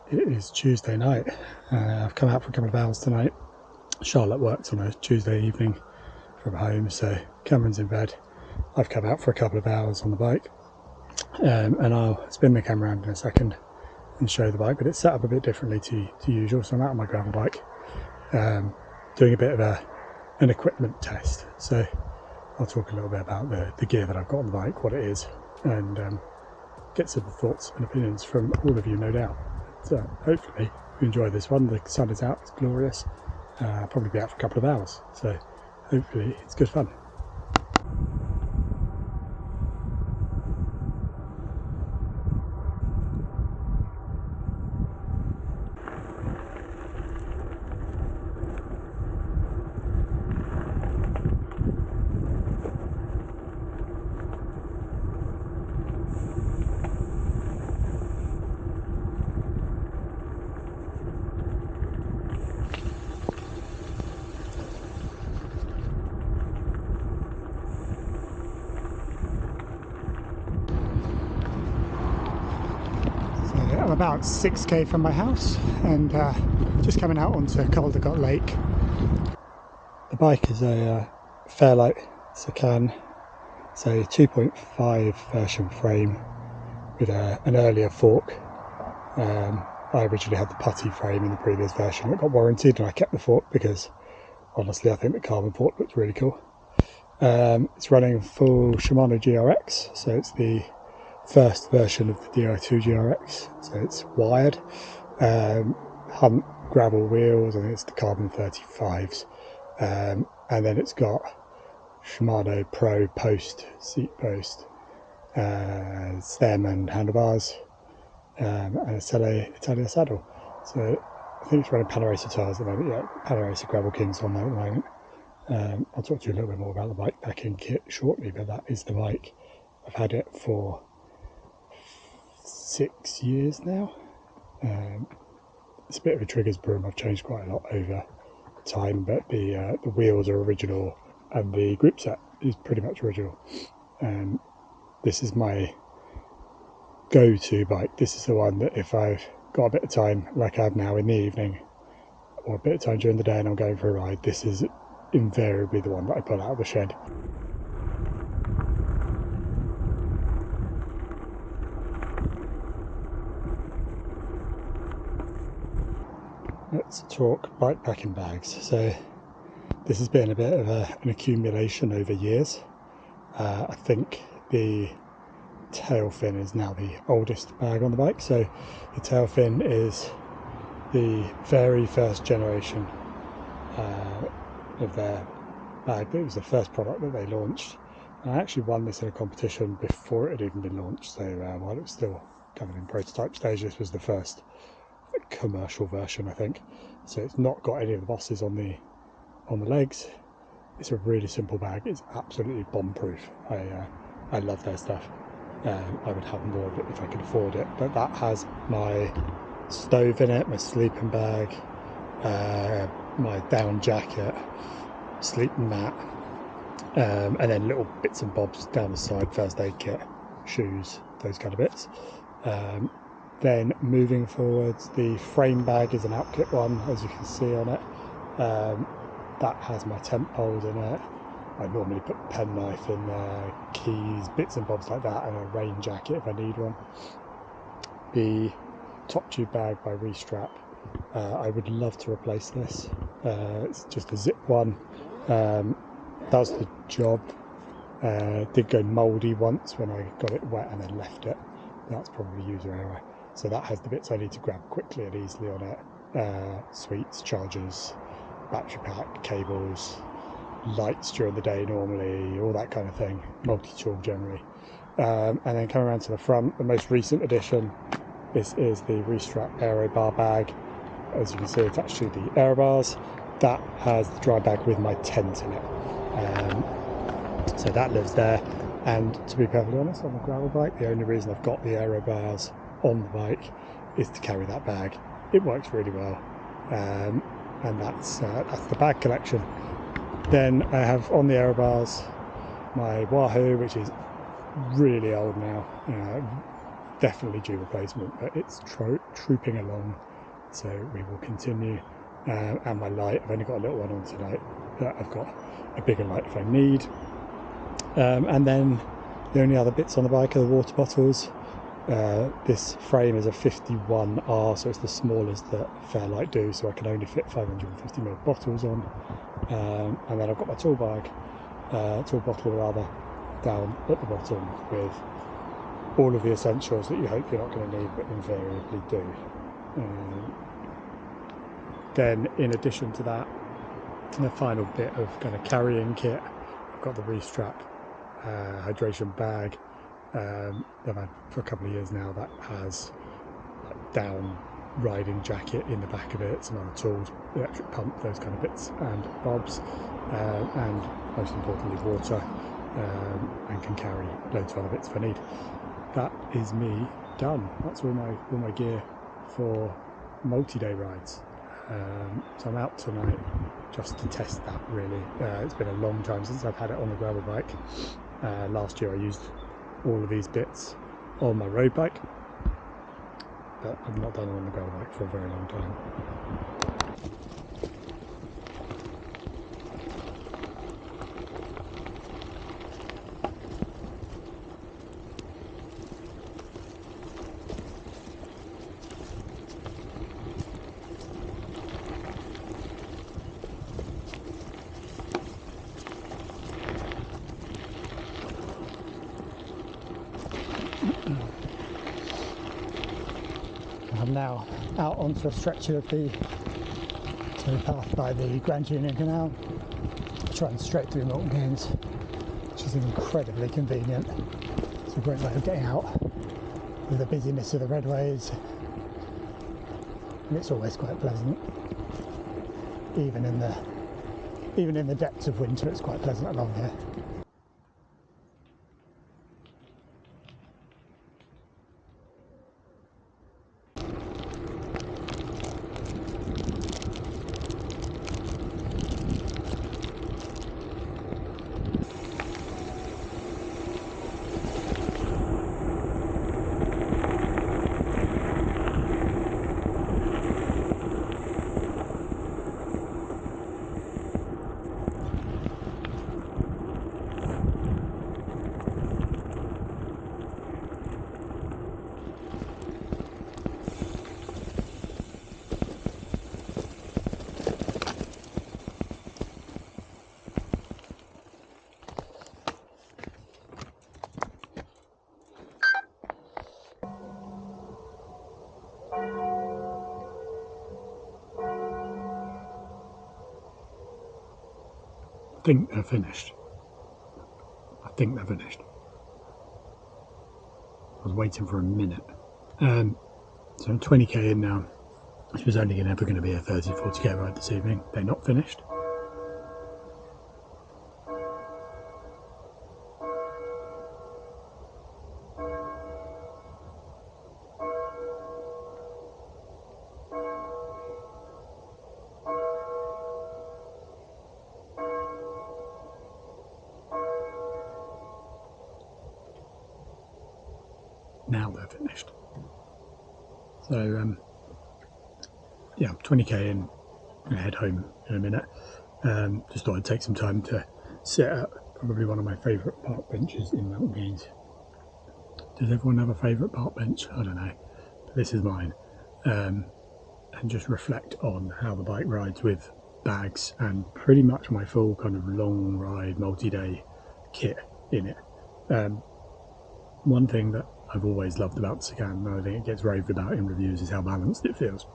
It is Tuesday night. I've come out for a couple of hours tonight. Charlotte works on a Tuesday evening from home, so Cameron's in bed. I've come out for a couple of hours on the bike, and I'll spin the camera around in a second and show the bike, but it's set up a bit differently to usual. So I'm out on my gravel bike, doing a bit of an equipment test. So I'll talk a little bit about the gear that I've got on the bike, what it is, and get some thoughts and opinions from all of you, no doubt. So hopefully you enjoy this one. The sun is out, it's glorious. I'll probably be out for a couple of hours, so hopefully it's good fun. I'm about 6k from my house and just coming out onto Caldicot Lake. The bike is a Fairlight Sacan. It's a 2.5 version frame with an earlier fork. I originally had the putty frame in the previous version. It got warranted and I kept the fork because honestly I think the carbon fork looks really cool. It's running full Shimano GRX, so it's the first version of the Di2 GRX, so it's wired, Hunt gravel wheels, and it's the carbon 35s, and then it's got Shimano Pro post, seat post, stem and handlebars, and a Selle Italia saddle. So I think it's running Panaracer tyres at the moment. Yeah, Panaracer Gravel Kings on there at the moment. I'll talk to you a little bit more about the bike packing kit shortly, but that is the bike. I've had it for 6 years now. It's a bit of a triggers broom. I've changed quite a lot over time, but the wheels are original and the grip set is pretty much original. This is my go-to bike. This is the one that if I've got a bit of time, like I have now in the evening, or a bit of time during the day and I'm going for a ride, this is invariably the one that I pull out of the shed. Let's talk bike packing bags. So this has been a bit of an accumulation over years. I think the Tailfin is now the oldest bag on the bike. So the Tailfin is the very first generation of their bag. It was the first product that they launched, and I actually won this in a competition before it had even been launched. So while it was still kind of in prototype stage, this was the first commercial version, I think. So it's not got any of the bosses on the legs. It's a really simple bag. It's absolutely bomb proof. I love their stuff. I would have more of it if I could afford it, but that has my stove in it, my sleeping bag, my down jacket, sleeping mat, and then little bits and bobs down the side, first aid kit, shoes, those kind of bits. Then moving forwards, the frame bag is an Outkit one, as you can see on it. That has my tent poles in it. I normally put a penknife in there, keys, bits and bobs like that, and a rain jacket if I need one. The top tube bag by Restrap, I would love to replace this. It's just a zip one. Does the job. Did go mouldy once when I got it wet and then left it. That's probably user error. So that has the bits I need to grab quickly and easily on it. Sweets, chargers, battery pack, cables, lights during the day normally, all that kind of thing. Multi-tool generally. And then coming around to the front, the most recent addition, this is the Restrap Aero Bar bag. As you can see, attached to the aero bars. That has the dry bag with my tent in it. So that lives there. And to be perfectly honest, on the gravel bike, the only reason I've got the aero bars on the bike is to carry that bag. It works really well, and that's the bag collection. Then I have on the aero bars my Wahoo, which is really old now, definitely due replacement, but it's trooping along, so we will continue. And my light, I've only got a little one on tonight, but I've got a bigger light if I need. And then the only other bits on the bike are the water bottles. This frame is a 51R, so it's the smallest that Fairlight do, so I can only fit 550ml bottles on. And then I've got my tool bottle rather, down at the bottom with all of the essentials that you hope you're not going to need but invariably do. Then in addition to that, the final bit of kind of carrying kit, I've got the Restrap hydration bag that I've had for a couple of years now, that has like down riding jacket in the back of it, some other tools, electric pump, those kind of bits and bobs, and most importantly water, and can carry loads of other bits if I need. That is me done. That's all my gear for multi-day rides. So I'm out tonight just to test that really. It's been a long time since I've had it on the gravel bike. Last year I used all of these bits on my road bike, but I've not done it on the gravel bike for a very long time. I'm now out onto a stretch of the towpath by the Grand Union Canal, trying straight through Milton Keynes, which is incredibly convenient. It's a great way of getting out with the busyness of the redways, and it's always quite pleasant. Even in the depths of winter, it's quite pleasant along here. I think they're finished. I was waiting for a minute. So I'm 20k in now. This was only ever going to be a 30-40k ride this evening. They're not finished. Now they're finished. So yeah, 20k in, I'm gonna head home in a minute. Just thought I'd take some time to sit at probably one of my favourite park benches in Milton Keynes. Does everyone have a favourite park bench? I don't know, but this is mine. And just reflect on how the bike rides with bags and pretty much my full kind of long ride multi-day kit in it. One thing that I've always loved about the Sagan, and I think it gets raved about in reviews, is how balanced it feels.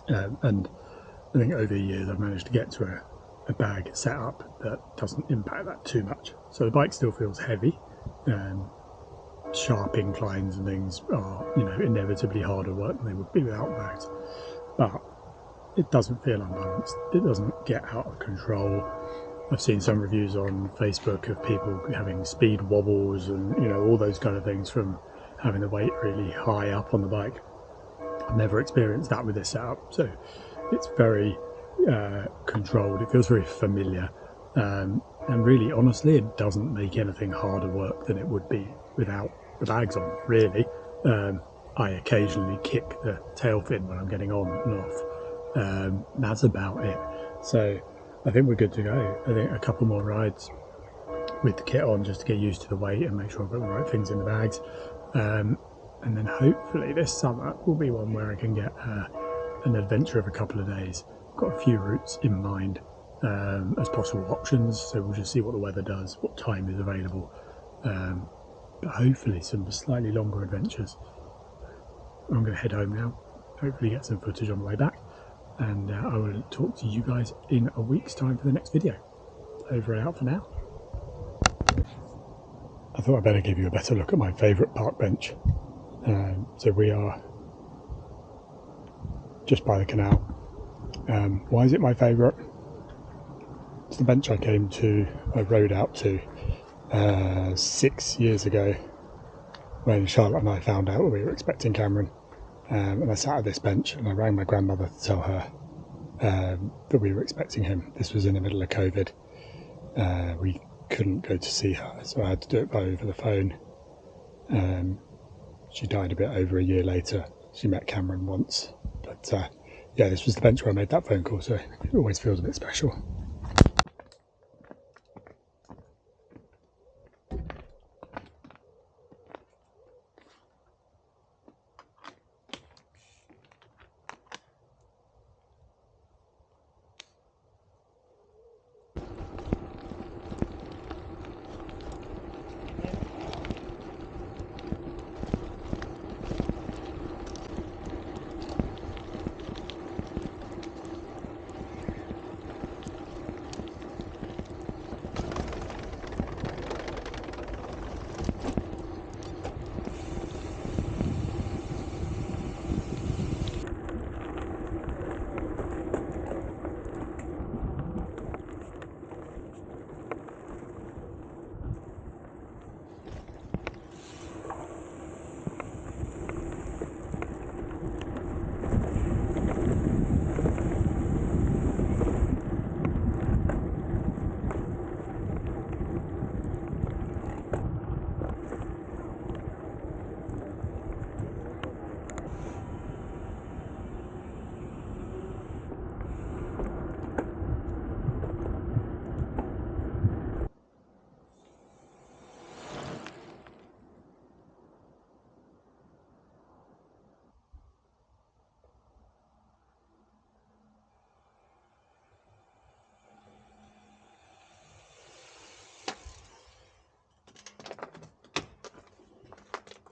And I think over the years I've managed to get to a bag setup that doesn't impact that too much. So the bike still feels heavy. Sharp inclines and things are, you know, inevitably harder work than they would be without bags. But it doesn't feel unbalanced. It doesn't get out of control. I've seen some reviews on Facebook of people having speed wobbles and, you know, all those kind of things from having the weight really high up on the bike. I've never experienced that with this setup, so it's very controlled. It feels very familiar, and really, honestly, it doesn't make anything harder work than it would be without the bags on, really. I occasionally kick the tail fin when I'm getting on and off. That's about it. So I think we're good to go. I think a couple more rides with the kit on just to get used to the weight and make sure I've got the right things in the bags. And then hopefully this summer will be one where I can get an adventure of a couple of days. I've got a few routes in mind as possible options, so we'll just see what the weather does, what time is available. But hopefully some slightly longer adventures. I'm going to head home now, hopefully get some footage on the way back, and I will talk to you guys in a week's time for the next video. Over and out for now. I thought I'd better give you a better look at my favourite park bench. So we are just by the canal. Why is it my favourite? It's the bench I rode out to 6 years ago when Charlotte and I found out that we were expecting Cameron, and I sat at this bench and I rang my grandmother to tell her that we were expecting him. This was in the middle of COVID. We couldn't go to see her, so I had to do it over the phone. She died a bit over a year later. She met Cameron once, but yeah, this was the bench where I made that phone call, so it always feels a bit special.